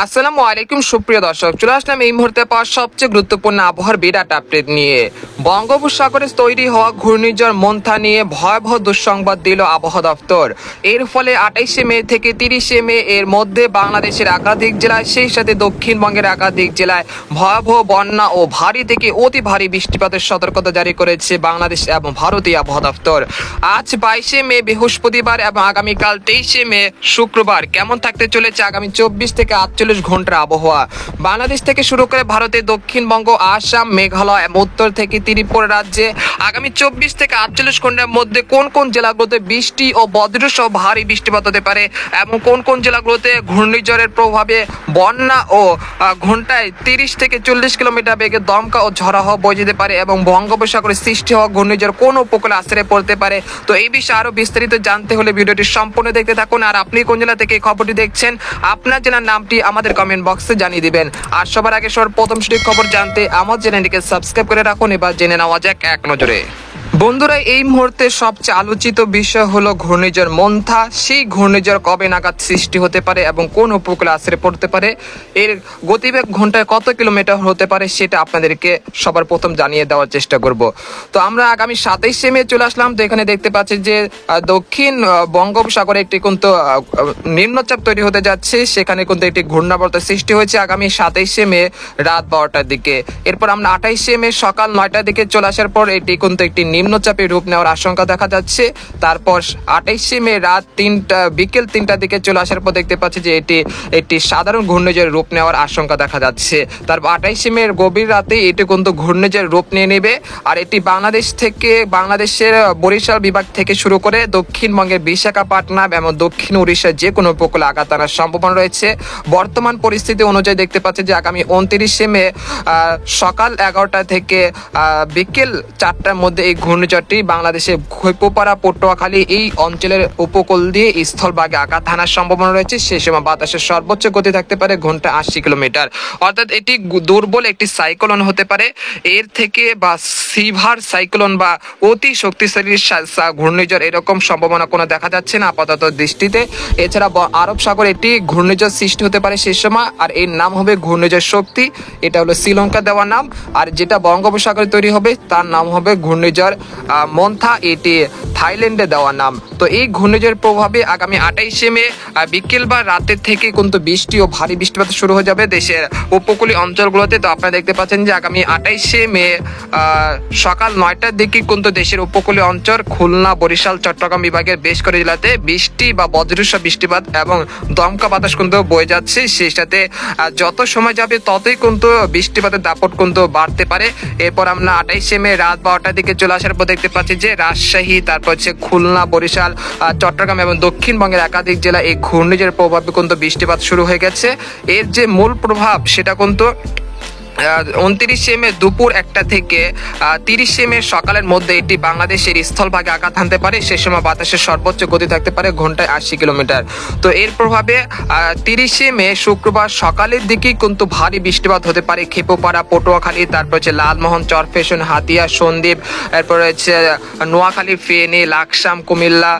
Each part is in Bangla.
আসসালামু আলাইকুম সুপ্রিয় দর্শক, চলে আসলাম এই মুহূর্তে পাওয়া সবচেয়ে গুরুত্বপূর্ণ আবহাওয়ার বিরাট আপডেট নিয়ে। বঙ্গোপসাগরে তৈরি হওয়া ঘূর্ণিঝড় মন্থা নিয়ে ভয়াবহ দুঃসংবাদ দিল আবহাওয়া দপ্তর। এর ফলে 28শে মে থেকে 30শে মে এর মধ্যে বাংলাদেশের একাধিক জেলায়, সেই সাথে দক্ষিণবঙ্গের একাধিক জেলায় ভয়াবহ বন্যা ও ভারী থেকে অতি ভারী বৃষ্টিপাতের সতর্কতা জারি করেছে বাংলাদেশ এবং ভারতীয় আবহাওয়া দপ্তর। আজ 22শে মে বৃহস্পতিবার এবং আগামীকাল 23শে মে শুক্রবার কেমন থাকতে চলেছে আগামী 24 থেকে 48 ঘন্টার আবহাওয়া। বাংলাদেশ থেকে শুরু করে ভারতের দক্ষিণবঙ্গ, আসাম, মেঘালয় এবং উত্তর থেকে ত্রিপুরা রাজ্যে আগামী 24 থেকে 48 ঘন্টার মধ্যে কোন কোন জেলাগুলোতে বৃষ্টি ও বজ্রসহ ভারী বৃষ্টিপাত হতে পারে এবং কোন কোন জেলাগুলোতে ঘূর্ণিঝড়ের প্রভাবে বন্যা ও ঘন্টায় 30 থেকে 40 কিলোমিটার বেগে দমকা ও ঝড়া হওয়া বয়ে যেতে পারে এবং বঙ্গোপসাগরে সৃষ্টি হওয়া ঘূর্ণিঝড় কোন উপকূলে আশ্রয় পড়তে পারে। তো এই বিষয়ে আরো বিস্তারিত জানতে হলে ভিডিওটি সম্পূর্ণ দেখতে থাকুন। আর আপনি কোন জেলা থেকে এই খবরটি দেখছেন, আপনার জেলার নামটি আমাদের কমেন্ট বক্সে জানিয়ে দিবেন। আর সবার আগে প্রথম সঠিক খবর জানতে আমার চ্যানেলটিকে সাবস্ক্রাইব করে রাখুন। এবার জেনে নেওয়া যাক এক নজরে। বন্ধুরা, এই মুহূর্তে সবচেয়ে আলোচিত বিষয় হলো ঘূর্ণিঝড় মন্থা। সেই ঘূর্ণিঝড় কবে নাগাদ সৃষ্টি হতে পারে এবং কোন উপকূলে আশ্রয় পড়তে পারে, এর গতিবেগ ঘন্টায় কত কিলোমিটার হতে পারে সেটা আপনাদেরকে সবার প্রথম জানিয়ে দেওয়ার চেষ্টা করব। তো আমরা আগামী 27শে মে চলে আসলাম। তো এখানে দেখতে পাচ্ছি যে দক্ষিণ বঙ্গোপসাগরে একটি কিন্তু নিম্নচাপ তৈরি হতে যাচ্ছে, সেখানে কিন্তু একটি ঘূর্ণাবর্ত সৃষ্টি হয়েছে আগামী 27শে মে রাত 12টার দিকে। এরপর আমরা 28শে মে সকাল 9টার দিকে চলে আসার পর এটি কিন্তু একটি নিম্নচাপে রূপ নেওয়ার আশঙ্কা দেখা যাচ্ছে। তারপর 28শে মে রাত বিকেল 3টার দিকে চলে আসার পর দেখতে পাচ্ছি যে এটি একটি সাধারণ ঘূর্ণিঝড়ের রূপ নেওয়ার আশঙ্কা দেখা যাচ্ছে। তারপর 28শে মে গভীর রাতে এটি কিন্তু ঘূর্ণিঝড়ের রূপ নিয়ে নেবে। আর এটি বাংলাদেশের বরিশাল বিভাগ থেকে শুরু করে দক্ষিণবঙ্গের বিশাখাপট্টনম এবং দক্ষিণ উড়িষ্যার যে কোনো উপকূলে আঘাত আনার সম্ভাবনা রয়েছে। বর্তমান পরিস্থিতি অনুযায়ী দেখতে পাচ্ছি যে আগামী 29শে মে সকাল 11টা থেকে বিকেল 4টার মধ্যে এই ঘূর্ণিঝড়টি বাংলাদেশের খৈপুপাড়া, পটুয়াখালী এই অঞ্চলের উপকূল দিয়ে স্থলভাগে আঘাত হানার সম্ভাবনা রয়েছে। সেই সময় বাতাসের সর্বোচ্চ গতি থাকতে পারে ঘন্টা 80 কিলোমিটার। অর্থাৎ এটি দুর্বল একটি সাইক্লোন হতে পারে। এর থেকে বা সিভার সাইক্লোন বা অতি শক্তিশালী ঘূর্ণিঝড় এরকম সম্ভাবনা কোনো দেখা যাচ্ছে না আপাতত দৃষ্টিতে। এছাড়া আরব সাগরে একটি ঘূর্ণিঝড় সৃষ্টি হতে পারে সেই সময়, আর এর নাম হবে ঘূর্ণিঝড় শক্তি। এটা হলো শ্রীলঙ্কা দেওয়া নাম। আর যেটা বঙ্গোপসাগরে তৈরি হবে তার নাম হবে ঘূর্ণিঝড় মন্থা, এটি থাইল্যান্ডে দেওয়া নাম। তো এই ঘূর্ণিঝড়ের প্রভাবে আগামী 28শে মে বিকেল বা রাতের থেকে কিন্তু বৃষ্টি ও ভারী বৃষ্টিপাত শুরু হয়ে যাবে দেশের উপকূলীয় অঞ্চলগুলোতে। তো আপনারা দেখতে পাচ্ছেন যে আগামী 28শে মে সকাল 9টার দিকে কিন্তু দেশের উপকূলীয় অঞ্চল খুলনা, বরিশাল, চট্টগ্রাম বিভাগের বেশ কয়েকটি জেলাতে বৃষ্টি বা বজ্রসহ বৃষ্টিপাত এবং দমকা বাতাস কিন্তু বয়ে যাচ্ছে। সেই সাথে যত সময় যাবে ততই কিন্তু বৃষ্টিপাতের দাপট কিন্তু বাড়তে পারে। এরপর আমরা 28শে মে রাত 12টার দিকে চলে আসার পর দেখতে পাচ্ছি যে রাজশাহী, তারপর হচ্ছে খুলনা, বরিশাল, চট্টগ্রাম এবং দক্ষিণবঙ্গের একাধিক জেলা এই ঘূর্ণিঝড়ের প্রভাবে কিন্তু বৃষ্টিপাত শুরু হয়ে গেছে। এর যে মূল প্রভাব সেটা কিন্তু 29শে মে দুপুর 1টা থেকে 30শে মে সকালের মধ্যে এটি বাংলাদেশের স্থলভাগে আঘাত হানতে পারে। সে সময় বাতাসের সর্বোচ্চ গতি থাকতে পারে ঘন্টায় 80 কিলোমিটার। তো এর প্রভাবে 30শে মে শুক্রবার সকালের দিকেই কিন্তু ভারী বৃষ্টিপাত হতে পারে খেপুপাড়া, পটুয়াখালী, তারপর হচ্ছে লালমোহন, চরফেশন, হাতিয়া, সন্দ্বীপ, এরপর হচ্ছে নোয়াখালী, ফেনী, লাকসাম, কুমিল্লা,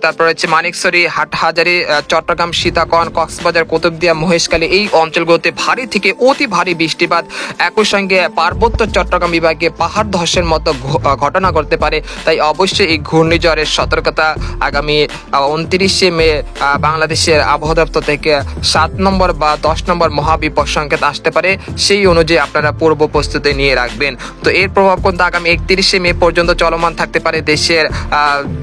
তারপর হচ্ছে মানিকছড়ি, হাটহাজারী, চট্টগ্রাম, সীতাকোন, কক্সবাজার, কুতুবদিয়া, মহেশখালী এই অঞ্চলগুলোতে ভারী থেকে অতি ভারী বৃষ্টিপাত, একই সঙ্গে পার্বত্য চট্টগ্রাম বিভাগে পাহাড় ধসের মতো ঘটনা ঘটতে পারে। তাই অবশ্যই এই ঘূর্ণিঝড়ের সতর্কতা আগামী 29শে মে বাংলাদেশের আবহাওয়া দপ্তর থেকে 7 নম্বর বা 10 নম্বর মহাবিপদ সংকেত আসতে পারে। সেই অনুযায়ী আপনারা পূর্ব প্রস্তুতি নিয়ে রাখবেন। তো এর প্রভাব কিন্তু আগামী 31শে মে পর্যন্ত চলমান থাকতে পারে দেশের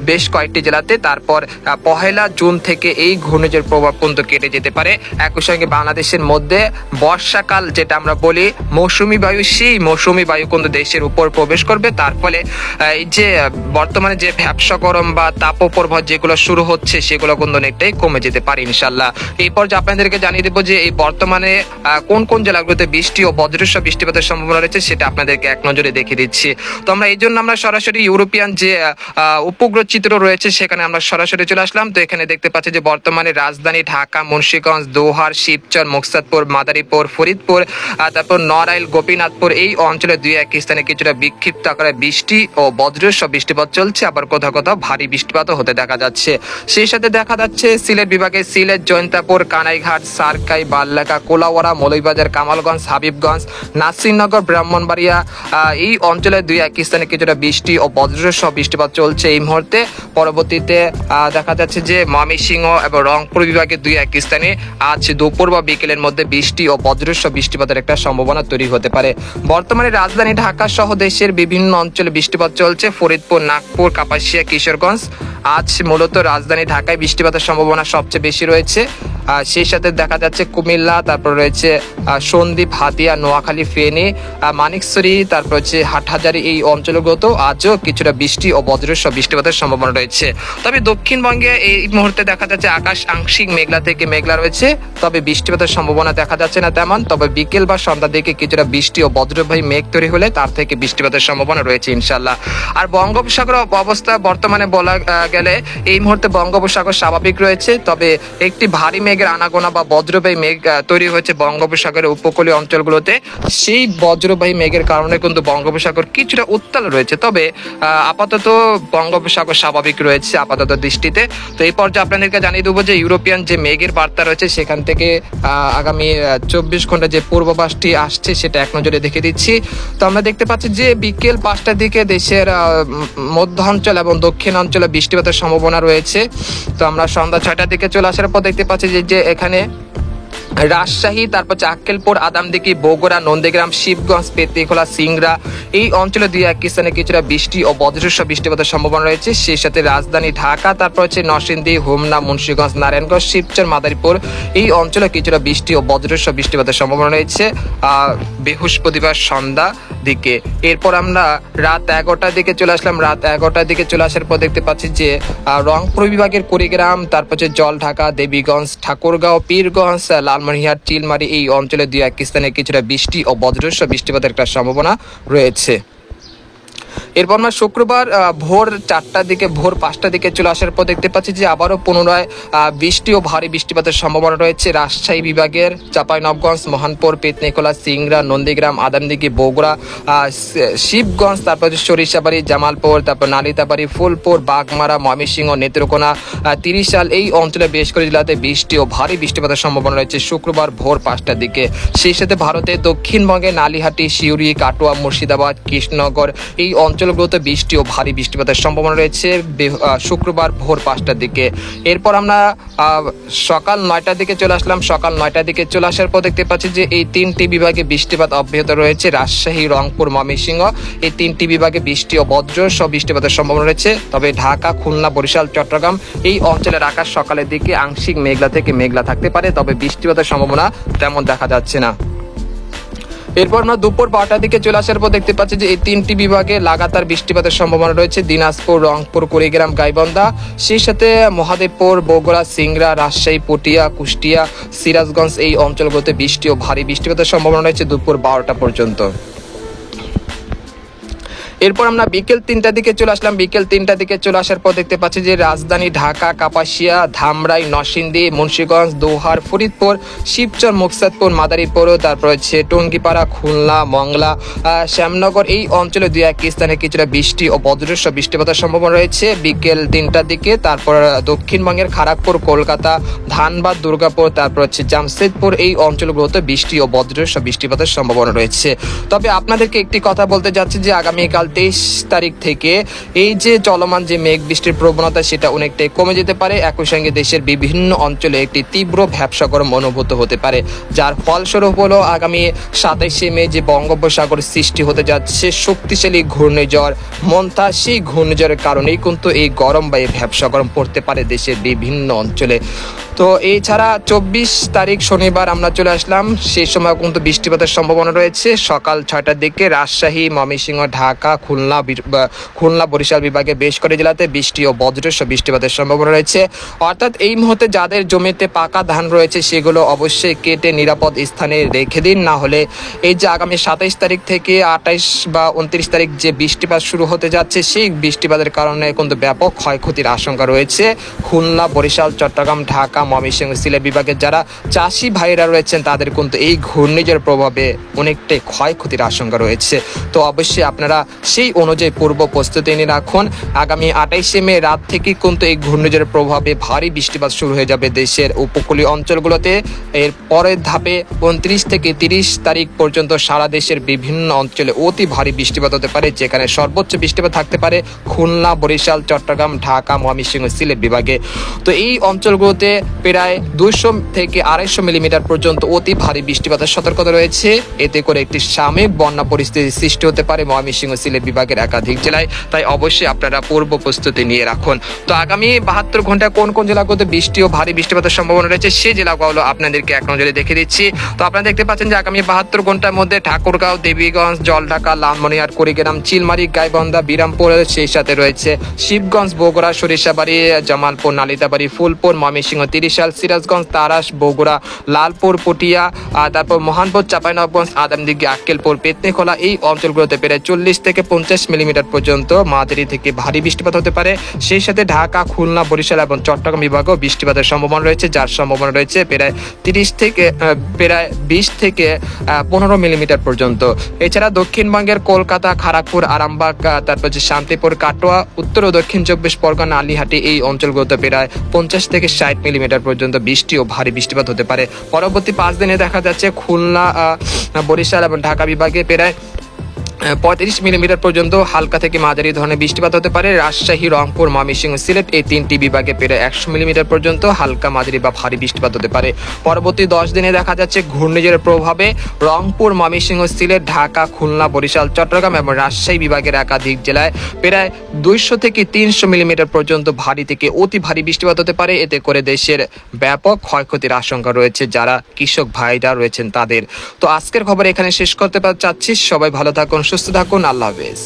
বেশ কয়েকটি জেলাতে। তারপর 1 জুন থেকে এই ঘূর্ণিঝড়ের প্রভাব কিন্তু কেটে যেতে পারে। একই সঙ্গে বাংলাদেশের মধ্যে বর্ষাকাল যেটা আমরা বলি মৌসুমী বায়ু, সেই মৌসুমী বায়ু কিন্তু দেশের উপর প্রবেশ করবে। তার ফলে এই যে বর্তমানে যে ভ্যাপসা গরম বা তাপপ্রবাহ যেগুলো শুরু হচ্ছে সেগুলো কিন্তু অনেকটাই কমে যেতে পারে ইনশাল্লাহ। এরপর যে আপনাদেরকে জানিয়ে দেবো যে এই বর্তমানে কোন কোন জেলাগুলোতে বৃষ্টি ও বজ্রসহ বৃষ্টিপাতের সম্ভাবনা রয়েছে সেটা আপনাদেরকে এক নজরে দেখিয়ে দিচ্ছি। তো আমরা এই জন্য আমরা সরাসরি ইউরোপিয়ান যে উপগ্রহ চিত্র রয়েছে সেখানে আমরা সরাসরি চলে আসলাম। তো এখানে দেখতে পাচ্ছি যে বর্তমানে রাজধানী ঢাকা, মুন্সিগঞ্জ, দোহার, শিবচর, মুকসাদপুর, মাদারীপুর, ফরিদপুর, তারপর নড়াইল গোপীনাথপুর এই অঞ্চলে দুই এক স্থানে কিছুটা বিক্ষিপ্ত আকারে বৃষ্টি ও বজ্রসহ বৃষ্টিপাত চলছে, আবার কোথাও কোথাও ভারী বৃষ্টিপাতও হতে দেখা যাচ্ছে। সেই সাথে দেখা যাচ্ছে সিলেট বিভাগে সিলেট, জৈন্তাপুর, কানাইঘাট, সারকাই, বাল্লাকা, কোলাওয়াড়া, মৌলভীবাজার, কামালগঞ্জ, হাবিবগঞ্জ, নাসিরনগর, ব্রাহ্মণবাড়িয়া এই অঞ্চলে দুই এক স্থানে কিছুটা বৃষ্টি ও বজ্রসহ বৃষ্টিপাত চলছে এই মুহূর্তে। পরবর্তীতে দেখা যাচ্ছে যে ময়মনসিংহ এবং রংপুর বিভাগে দুই এক স্থানে আজ দুপুর বা বিকেলের মধ্যে বৃষ্টি ও বজ্রসহ বৃষ্টিপাতের একটা সম্ভাবনা তৈরি হতে পারে। বর্তমানে রাজধানী ঢাকা সহ দেশের বিভিন্ন অঞ্চলে বৃষ্টিপাত চলছে। ফরিদপুর, নাগপুর, কাপাসিয়া, কিশোরগঞ্জ আজ মূলত রাজধানী ঢাকায় বৃষ্টিপাতের সম্ভাবনা সবচেয়ে বেশি রয়েছে। সেই সাথে দেখা যাচ্ছে কুমিল্লা, তারপর রয়েছে সন্দ্বীপ, হাতিয়া, নোয়াখালী, ফেনী, মানিকছড়ি, তারপর হচ্ছে হাটহাজারী এই অঞ্চলগুলোতেও আজও কিছুটা বৃষ্টি ও বজ্রসহ বৃষ্টিপাতের সম্ভাবনা রয়েছে। তবে দক্ষিণবঙ্গে এই মুহূর্তে দেখা যাচ্ছে আকাশ আংশিক মেঘলা থেকে মেঘলা রয়েছে, তবে বৃষ্টিপাতের সম্ভাবনা দেখা যাচ্ছে না তেমন। তবে বিকেল বা সন্ধ্যার দিকে কিছুটা বৃষ্টি ও বজ্রবাহী মেঘ তৈরি হলে তার থেকে বৃষ্টিপাতের সম্ভাবনা রয়েছে ইনশাল্লাহ। আর বঙ্গোপসাগর অবস্থা বর্তমানে বলা গেলে এই মুহূর্তে বঙ্গোপসাগর স্বাভাবিক রয়েছে, তবে একটি ভারী মেঘের আনাগোনা বা বজ্রবাহী মেঘ তৈরি হয়েছে বঙ্গোপসাগরের উপকূলীয় অঞ্চলগুলোতে। সেই বজ্রবাহী মেঘের কারণে কিন্তু বঙ্গোপসাগর কিছুটা উত্তাল রয়েছে, তবে আপাতত বঙ্গোপসাগর স্বাভাবিক রয়েছে আপাতত দৃষ্টিতে। তো এই পর্যায়ে আপনাদেরকে জানিয়ে দেবো যে ইউরোপিয়ান যে মেঘের বার্তা রয়েছে সেখান থেকে আগামী 24 ঘন্টা যে পূর্বাভাসটি আসছে সেটা এক নজরে দেখে দিচ্ছি। তো আমরা দেখতে পাচ্ছি যে বিকেল 5টার দিকে দেশের মধ্য অঞ্চল এবং দক্ষিণ অঞ্চলে বৃষ্টিপাতের সম্ভাবনা রয়েছে। তো আমরা সন্ধ্যা 6টার দিকে চলে আসার পর দেখতে পাচ্ছি যে এখানে রাজশাহী, তারপর আক্কেলপুর, আদামদিঘি, বগুড়া, নন্দীগ্রাম, শিবগঞ্জ, পেত্নীখোলা, সিংড়া এই অঞ্চলে দুই এক স্থানে কিছুটা বৃষ্টি ও বজ্রসহ বৃষ্টিপাতের সম্ভাবনা রয়েছে। সেই সাথে রাজধানী ঢাকা, তারপর হচ্ছে নরসিংদী, হোমনা, মুন্সিগঞ্জ, নারায়ণগঞ্জ, শিবচর, মাদারীপুর এই অঞ্চলে কিছুটা বৃষ্টি ও বজ্রসহ বৃষ্টিপাতের সম্ভাবনা রয়েছে বৃহস্পতিবার সন্ধ্যা দিকে। এরপর আমরা রাত 11টার দিকে চলে আসলাম। রাত 11টার দিকে চলে আসার পর দেখতে পাচ্ছি যে রংপুর বিভাগের কুড়িগ্রাম, তারপর হচ্ছে জলঢাকা, দেবীগঞ্জ, ঠাকুরগাঁও, পীরগঞ্জ, লালমনিরহাট, চিলমারি এই অঞ্চলে দুই এক স্থানে কিছুটা বৃষ্টি ও বজ্রসহ বৃষ্টিপাতের একটা সম্ভাবনা রয়েছে। এরপর আমরা শুক্রবার ভোর 4টার দিকে, ভোর 5টার দিকে চলে আসার পর দেখতে পাচ্ছি যে আবারও পুনরায় বৃষ্টি ও ভারী বৃষ্টিপাতের সম্ভাবনা রয়েছে রাজশাহী বিভাগের চাঁপাইনবাবগঞ্জ, মহানপুর, পেত্নীখোলা, সিংড়া, নন্দীগ্রাম, আদামদিঘি, বগুড়া, শিবগঞ্জ, তারপর সরিষাবাড়ি, জামালপুর, তারপর নালিতাবাড়ি, ফুলপুর, বাগমারা, ময়মনসিংহ, নেত্রকোনা, ত্রিশাল এই অঞ্চলে বেশ করে জেলাতে বৃষ্টি ও ভারী বৃষ্টিপাতের সম্ভাবনা রয়েছে শুক্রবার ভোর 5টার দিকে। সেই সাথে ভারতের দক্ষিণবঙ্গে নালিহাটি, সিউড়ি, কাটোয়া, মুর্শিদাবাদ, কৃষ্ণনগর এই অঞ্চলগুলোতে বৃষ্টি ও ভারী বৃষ্টিপাতের সম্ভাবনা রয়েছে শুক্রবার ভোর 5টার দিকে। এরপর আমরা সকাল 9টার দিকে চলে আসলাম। সকাল 9টার দিকে চলে আসার পর দেখতে পাচ্ছি যে এই 3টি বিভাগে বৃষ্টিপাত অব্যাহত রয়েছে। রাজশাহী, রংপুর, ময়মনসিংহ এই 3টি বিভাগে বৃষ্টি ও বজ্রসহ বৃষ্টিপাতের সম্ভাবনা রয়েছে। তবে ঢাকা, খুলনা, বরিশাল, চট্টগ্রাম এই অঞ্চলের আকাশ সকালের দিকে আংশিক মেঘলা থেকে মেঘলা থাকতে পারে, তবে বৃষ্টিপাতের সম্ভাবনা তেমন দেখা যাচ্ছে না। এরপর আমরা দুপুর 12টার দিকে চলে আসার পর দেখতে পাচ্ছি যে এই 3টি বিভাগে লাগাতার বৃষ্টিপাতের সম্ভাবনা রয়েছে। দিনাজপুর, রংপুর, কুড়িগ্রাম, গাইবান্ধা, সেই সাথে মহাদেবপুর, বগুড়া, সিংড়া, রাজশাহী, পটিয়া, কুষ্টিয়া, সিরাজগঞ্জ এই অঞ্চলগুলোতে বৃষ্টি ও ভারী বৃষ্টিপাতের সম্ভাবনা রয়েছে দুপুর 12টা পর্যন্ত। এরপর আমরা বিকেল 3টার দিকে চলে আসলাম। বিকেল 3টার দিকে চলে আসার পর দেখতে পাচ্ছি যে রাজধানী ঢাকা, কাপাসিয়া, ধামরাই, নরসিংদী, মুন্সিগঞ্জ, দোহার, ফরিদপুর, শিবচর, মুকসাদপুর, মাদারীপুর, তারপর হচ্ছে টঙ্গিপাড়া, খুলনা, মংলা, শ্যামনগর এই অঞ্চলে দুই এক স্থানে কিছুটা বৃষ্টি ও বজ্রসহ বৃষ্টিপাতের সম্ভাবনা রয়েছে বিকেল 3টার দিকে। তারপর দক্ষিণবঙ্গের খড়গপুর, কলকাতা, ধানবাদ, দুর্গাপুর, তারপর হচ্ছে জামশেদপুর এই অঞ্চলগুলোতে বৃষ্টি ও বজ্রসহ বৃষ্টিপাতের সম্ভাবনা রয়েছে। তবে আপনাদেরকে একটি কথা বলতে যাচ্ছি যে আগামীকাল 23 তারিখ থেকে এই যে চলমান যে মেঘ বৃষ্টির প্রবণতা সেটা অনেকটাই কমে যেতে পারে। একই সঙ্গে দেশের বিভিন্ন অঞ্চলে একটি তীব্র ভ্যাপসা গরম অনুভূত হতে পারে, যার ফলস্বরূপ হলো আগামী 27শে মে যে বঙ্গোপসাগর সৃষ্টি হতে যাচ্ছে শক্তিশালী ঘূর্ণিঝড় মন্থা, সেই ঘূর্ণিঝড়ের কারণেই কিন্তু এই গরম বা এই ভ্যাপসা গরম পড়তে পারে দেশের বিভিন্ন অঞ্চলে। তো এছাড়া 24 তারিখ শনিবার আমরা চলে আসলাম, সেই সময় কিন্তু বৃষ্টিপাতের সম্ভাবনা রয়েছে সকাল 6টার দিকে রাজশাহী, ময়মনসিংহ, ঢাকা, খুলনা বরিশাল বিভাগে বেশ কয়েকটি জেলাতে বৃষ্টি ও বজ্রসহ বৃষ্টিপাতের সম্ভাবনা রয়েছে। অর্থাৎ এই মুহূর্তে যাদের জমিতে পাকা ধান রয়েছে সেগুলো অবশ্যই কেটে নিরাপদ স্থানে রেখে দিন, না হলে এই যে আগামী 27 তারিখ থেকে 28 বা 29 তারিখ যে বৃষ্টিপাত শুরু হতে যাচ্ছে সেই বৃষ্টিপাতের কারণে কিন্তু ব্যাপক ক্ষয়ক্ষতির আশঙ্কা রয়েছে। খুলনা বরিশাল চট্টগ্রাম ঢাকা ময়মনসিংহ সিলেট বিভাগের যারা চাষি ভাইরা রয়েছেন তাদের কিন্তু এই ঘূর্ণিঝড়ের প্রভাবে অনেকটাই ক্ষয়ক্ষতির আশঙ্কা রয়েছে। তো অবশ্যই আপনারা সেই অনুযায়ী পূর্ব প্রস্তুতি নিয়ে রাখুন। আগামী 28শে মে রাত থেকে কিন্তু এই ঘূর্ণিঝড়ের প্রভাবে ভারী বৃষ্টিপাত শুরু হয়ে যাবে দেশের উপকূলীয় অঞ্চলগুলোতে। এর পরের ধাপে 29 থেকে 30 তারিখ পর্যন্ত সারা দেশের বিভিন্ন অঞ্চলে অতি ভারী বৃষ্টিপাত হতে পারে, যেখানে সর্বোচ্চ বৃষ্টিপাত থাকতে পারে খুলনা বরিশাল চট্টগ্রাম ঢাকা ময়মনসিংহ সিলেট বিভাগে। তো এই অঞ্চলগুলোতে প্রায় 200 থেকে 250 মিলিমিটার পর্যন্ত অতি ভারী বৃষ্টিপাতের সতর্কতা রয়েছে। এতে করে একটি সাময়িক বন্যা পরিস্থিতির সৃষ্টি হতে পারে ময়মনসিংহ সিলেট বিভাগের একাধিক জেলায়। তাই অবশ্যই আপনারা পূর্ব প্রস্তুতি নিয়ে রাখুন। তো আগামী 72 ঘন্টায় কোন কোন জেলাগুলোতে বৃষ্টি ও ভারী বৃষ্টিপাতের সম্ভাবনা রয়েছে সেই জেলাগুলো আপনাদেরকে এক নজরে দেখে দিচ্ছি। তো আপনারা দেখতে পাচ্ছেন যে আগামী 72 ঘন্টার মধ্যে ঠাকুরগাঁও, দেবীগঞ্জ, জলঢাকা, লালমনিরহাট, কুড়িগ্রাম, চিলমারি, গাইবান্ধা, বিরামপুর, সেই সাথে রয়েছে শিবগঞ্জ, বগুড়া, সরিষাবাড়ি, জামালপুর, নালিতাবাড়ি, ফুলপুর, ময়মনসিংহ, তিরিশাল, সিরাজগঞ্জ, তারাস, বগুড়া, লালপুর, পটিয়া, তারপর মহানপুর, চাঁপাইনবাবগঞ্জ, আদমদিঘি, আক্কেলপুর, পেতনিখোলা, এই অঞ্চলগুলোতে প্রায় 40 থেকে 50 মিলিমিটার পর্যন্ত মাঝারি থেকে ভারী বৃষ্টিপাত হতে পারে। সেই সাথে ঢাকা, খুলনা, বরিশাল এবং চট্টগ্রাম বিভাগেও বৃষ্টিপাতের সম্ভাবনা রয়েছে, যার সম্ভাবনা রয়েছে প্রায় 20 থেকে 15 মিলিমিটার পর্যন্ত। এছাড়া দক্ষিণবঙ্গের কলকাতা, খড়গপুর, আরামবাগ, তারপর যে শান্তিপুর, কাটোয়া, উত্তর ও দক্ষিণ 24 পরগনা, আলিহাটি, এই অঞ্চলগুলোতে প্রায় 50 থেকে 60 মিলিমিটার পর্যন্ত বৃষ্টি ও ভারী বৃষ্টিপাত হতে পারে। পরবর্তী 5 দিনে দেখা যাচ্ছে খুলনা, বরিশাল এবং ঢাকা বিভাগে প্রায় 35 মিলিমিটার পর্যন্ত হালকা থেকে মাঝারি ধরনের বৃষ্টিপাত হতে পারে। রাজশাহী, রংপুর, ময়মনসিংহ, সিলেট, এই 3টি বিভাগে প্রায় 100 মিলিমিটার পর্যন্ত হালকা, মাঝারি বা ভারী বৃষ্টিপাত হতে পারে। পরবর্তী 10 দিনে দেখা যাচ্ছে ঘূর্ণিঝড়ের প্রভাবে রংপুর, ময়মনসিংহ, সিলেট, ঢাকা, খুলনা, বরিশাল, চট্টগ্রাম এবং রাজশাহী বিভাগের একাধিক জেলায় প্রায় 200 থেকে 300 মিলিমিটার পর্যন্ত ভারী থেকে অতি ভারী বৃষ্টিপাত হতে পারে। এতে করে দেশের ব্যাপক ক্ষয়ক্ষতির আশঙ্কা রয়েছে যারা কৃষক ভাইরা রয়েছেন তাদের। তো আজকের খবর এখানে শেষ করতে চাচ্ছি। সবাই ভালো থাকুন, সুস্থ থাকুন, আল্লাহ হাফেজ।